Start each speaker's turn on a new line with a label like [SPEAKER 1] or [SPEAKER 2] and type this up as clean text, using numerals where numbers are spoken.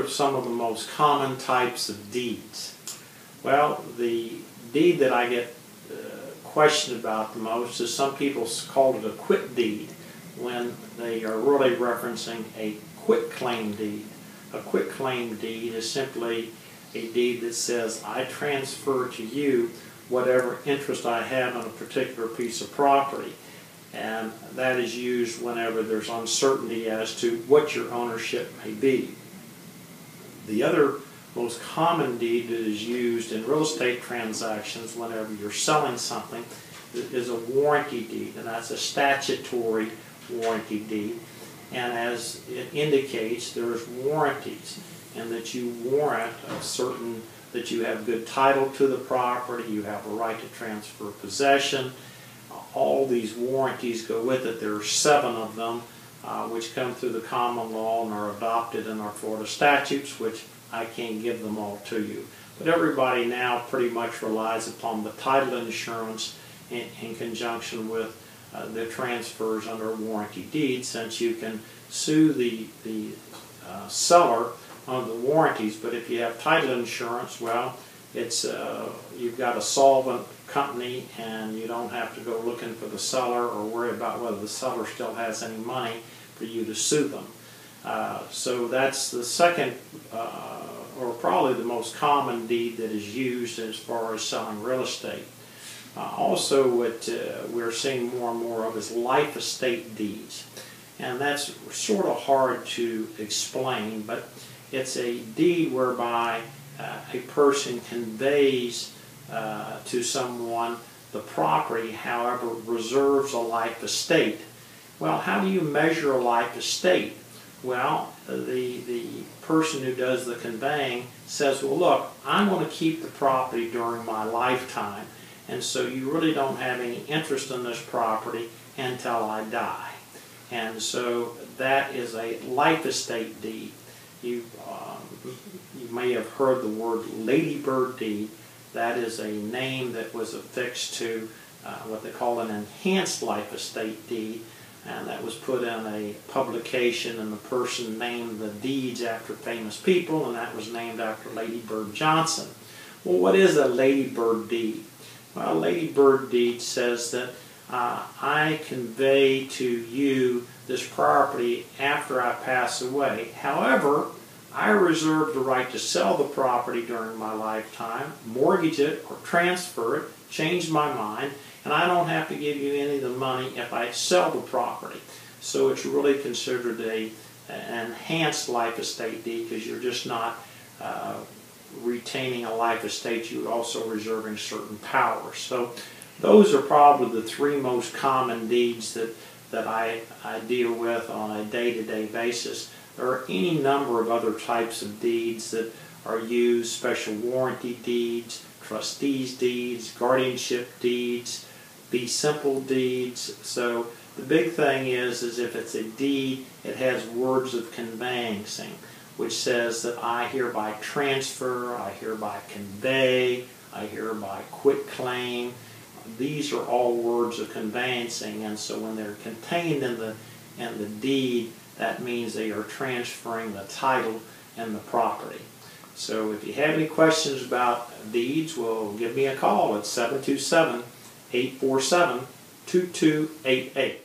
[SPEAKER 1] some of the most common types of deeds? Well, the deed that I get questioned about the most is some people call it a quit deed when they are really referencing a quit claim deed. A quit claim deed is simply a deed that says I transfer to you whatever interest I have on a particular piece of property, and that is used whenever there's uncertainty as to what your ownership may be. The other most common deed that is used in real estate transactions whenever you're selling something is a warranty deed, and that's a statutory warranty deed. And as it indicates, there's warranties, and that you warrant that you have good title to the property, you have a right to transfer possession. All these warranties go with it. There are 7 of them, which come through the common law and are adopted in our Florida statutes, which I can't give them all to you. But everybody now pretty much relies upon the title insurance in conjunction with the transfers under warranty deed, since you can sue the seller on the warranties. But if you have title insurance, well, it's you've got a solvent company, and you don't have to go looking for the seller or worry about whether the seller still has any money for you to sue them. So that's the second, or probably the most common deed that is used as far as selling real estate. Also, what we're seeing more and more of is life estate deeds. And that's sort of hard to explain, but it's a deed whereby a person conveys to someone the property, however, reserves a life estate. Well, how do you measure a life estate? Well, the person who does the conveying says, well, look, I'm going to keep the property during my lifetime, and so you really don't have any interest in this property until I die. And so that is a life estate deed. You may have heard the word ladybird deed. That is a name that was affixed to what they call an enhanced life estate deed, and that was put in a publication, and the person named the deeds after famous people, and that was named after Lady Bird Johnson. Well, what is a ladybird deed? Well, a ladybird deed says that I convey to you this property after I pass away. However, I reserve the right to sell the property during my lifetime, mortgage it or transfer it, change my mind, and I don't have to give you any of the money if I sell the property. So it's really considered an enhanced life estate deed, because you're just not retaining a life estate, you're also reserving certain powers. So those are probably the 3 most common deeds that I deal with on a day-to-day basis. There are any number of other types of deeds that are used: special warranty deeds, trustees deeds, guardianship deeds, fee simple deeds. So the big thing is if it's a deed, it has words of conveyancing, which says that I hereby transfer, I hereby convey, I hereby quit claim. These are all words of conveyancing, and so when they're contained in the deed, that means they are transferring the title and the property. So if you have any questions about deeds, well, give me a call at 727-847-2288.